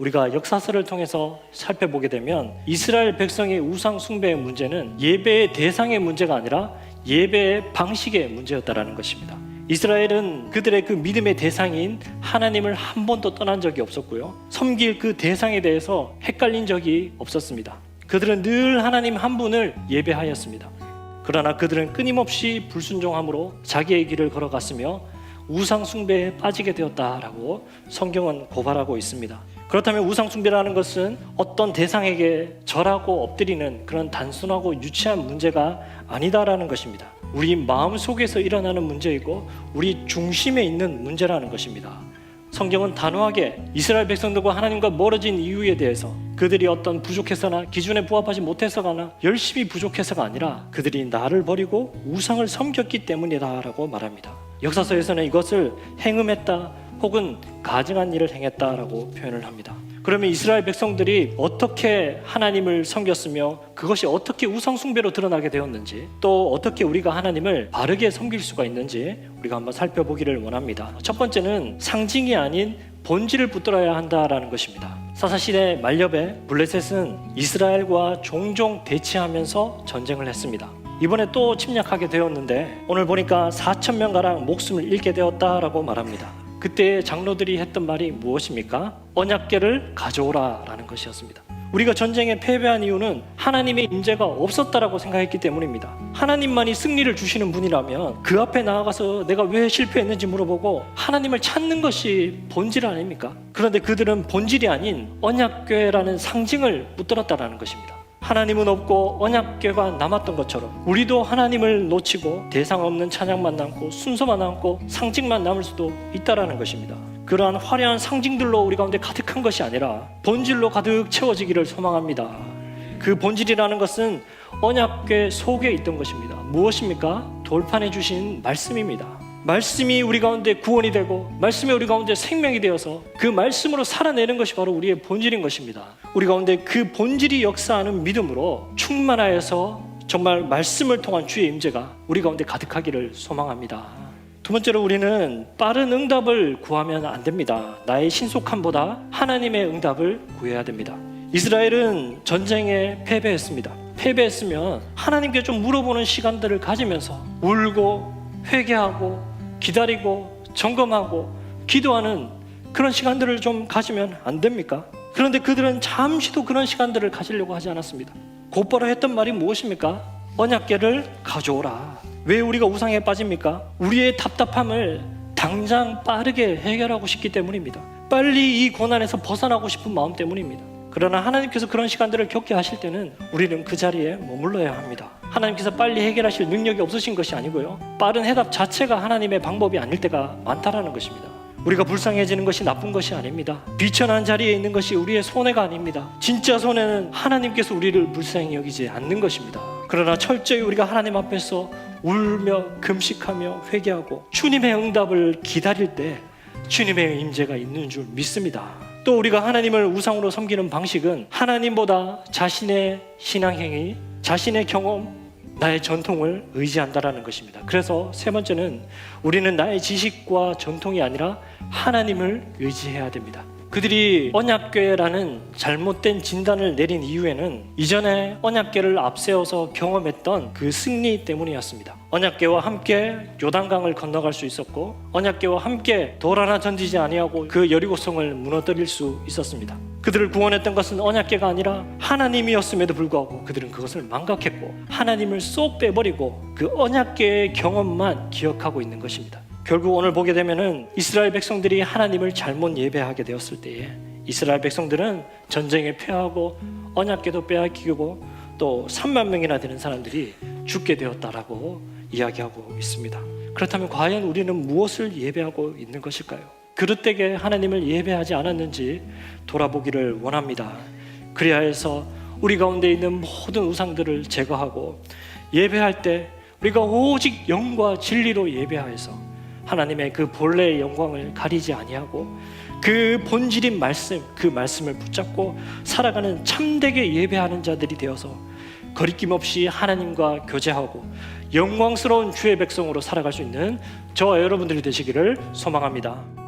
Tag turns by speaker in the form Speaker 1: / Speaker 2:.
Speaker 1: 우리가 역사서를 통해서 살펴보게 되면 이스라엘 백성의 우상 숭배의 문제는 예배의 대상의 문제가 아니라 예배의 방식의 문제였다라는 것입니다. 이스라엘은 그들의 그 믿음의 대상인 하나님을 한 번도 떠난 적이 없었고요, 섬길 그 대상에 대해서 헷갈린 적이 없었습니다. 그들은 늘 하나님 한 분을 예배하였습니다. 그러나 그들은 끊임없이 불순종함으로 자기의 길을 걸어갔으며 우상 숭배에 빠지게 되었다라고 성경은 고발하고 있습니다. 그렇다면 우상 숭배라는 것은 어떤 대상에게 절하고 엎드리는 그런 단순하고 유치한 문제가 아니다라는 것입니다. 우리 마음 속에서 일어나는 문제이고 우리 중심에 있는 문제라는 것입니다. 성경은 단호하게 이스라엘 백성들과 하나님과 멀어진 이유에 대해서 그들이 어떤 부족해서나 기준에 부합하지 못해서거나 열심히 부족해서가 아니라 그들이 나를 버리고 우상을 섬겼기 때문이다 라고 말합니다. 역사서에서는 이것을 행음했다 혹은 가증한 일을 행했다라고 표현을 합니다. 그러면 이스라엘 백성들이 어떻게 하나님을 섬겼으며 그것이 어떻게 우상 숭배로 드러나게 되었는지, 또 어떻게 우리가 하나님을 바르게 섬길 수가 있는지 우리가 한번 살펴보기를 원합니다. 첫 번째는 상징이 아닌 본질을 붙들어야 한다라는 것입니다. 사사시대 말엽에 블레셋은 이스라엘과 종종 대치하면서 전쟁을 했습니다. 이번에 또 침략하게 되었는데 오늘 보니까 4,000명가량 목숨을 잃게 되었다라고 말합니다. 그때 장로들이 했던 말이 무엇입니까? 언약궤를 가져오라 라는 것이었습니다. 우리가 전쟁에 패배한 이유는 하나님의 임재가 없었다라고 생각했기 때문입니다. 하나님만이 승리를 주시는 분이라면 그 앞에 나아가서 내가 왜 실패했는지 물어보고 하나님을 찾는 것이 본질 아닙니까? 그런데 그들은 본질이 아닌 언약궤라는 상징을 붙들었다라는 것입니다. 하나님은 없고 언약궤가 남았던 것처럼 우리도 하나님을 놓치고 대상 없는 찬양만 남고 순서만 남고 상징만 남을 수도 있다라는 것입니다. 그러한 화려한 상징들로 우리 가운데 가득한 것이 아니라 본질로 가득 채워지기를 소망합니다. 그 본질이라는 것은 언약궤 속에 있던 것입니다. 무엇입니까? 돌판해 주신 말씀입니다. 말씀이 우리 가운데 구원이 되고 말씀이 우리 가운데 생명이 되어서 그 말씀으로 살아내는 것이 바로 우리의 본질인 것입니다. 우리 가운데 그 본질이 역사하는 믿음으로 충만하여서 정말 말씀을 통한 주의 임재가 우리 가운데 가득하기를 소망합니다. 두 번째로 우리는 빠른 응답을 구하면 안 됩니다. 나의 신속함보다 하나님의 응답을 구해야 됩니다. 이스라엘은 전쟁에 패배했습니다. 패배했으면 하나님께 좀 물어보는 시간들을 가지면서 울고 회개하고 기다리고 점검하고 기도하는 그런 시간들을 좀 가지면 안 됩니까? 그런데 그들은 잠시도 그런 시간들을 가지려고 하지 않았습니다. 곧바로 했던 말이 무엇입니까? 언약궤를 가져오라. 왜 우리가 우상에 빠집니까? 우리의 답답함을 당장 빠르게 해결하고 싶기 때문입니다. 빨리 이 고난에서 벗어나고 싶은 마음 때문입니다. 그러나 하나님께서 그런 시간들을 겪게 하실 때는 우리는 그 자리에 머물러야 합니다. 하나님께서 빨리 해결하실 능력이 없으신 것이 아니고요, 빠른 해답 자체가 하나님의 방법이 아닐 때가 많다라는 것입니다. 우리가 불쌍해지는 것이 나쁜 것이 아닙니다. 비천한 자리에 있는 것이 우리의 손해가 아닙니다. 진짜 손해는 하나님께서 우리를 불쌍히 여기지 않는 것입니다. 그러나 철저히 우리가 하나님 앞에서 울며 금식하며 회개하고 주님의 응답을 기다릴 때 주님의 임재가 있는 줄 믿습니다. 또 우리가 하나님을 우상으로 섬기는 방식은 하나님보다 자신의 신앙행위, 자신의 경험, 나의 전통을 의지한다라는 것입니다. 그래서 세 번째는 우리는 나의 지식과 전통이 아니라 하나님을 의지해야 됩니다. 그들이 언약궤라는 잘못된 진단을 내린 이유에는 이전에 언약궤를 앞세워서 경험했던 그 승리 때문이었습니다. 언약궤와 함께 요단강을 건너갈 수 있었고 언약궤와 함께 돌 하나 던지지 아니하고 그 여리고성을 무너뜨릴 수 있었습니다. 그들을 구원했던 것은 언약궤가 아니라 하나님이었음에도 불구하고 그들은 그것을 망각했고 하나님을 쏙 빼버리고 그 언약궤의 경험만 기억하고 있는 것입니다. 결국 오늘 보게 되면은 이스라엘 백성들이 하나님을 잘못 예배하게 되었을 때에 이스라엘 백성들은 전쟁에 패하고 언약궤도 빼앗기고 또 3만 명이나 되는 사람들이 죽게 되었다라고 이야기하고 있습니다. 그렇다면 과연 우리는 무엇을 예배하고 있는 것일까요? 그릇되게 하나님을 예배하지 않았는지 돌아보기를 원합니다. 그래야 해서 우리 가운데 있는 모든 우상들을 제거하고 예배할 때 우리가 오직 영과 진리로 예배하여서 하나님의 그 본래의 영광을 가리지 아니하고 그 본질인 말씀, 그 말씀을 붙잡고 살아가는 참되게 예배하는 자들이 되어서 거리낌 없이 하나님과 교제하고 영광스러운 주의 백성으로 살아갈 수 있는 저와 여러분들이 되시기를 소망합니다.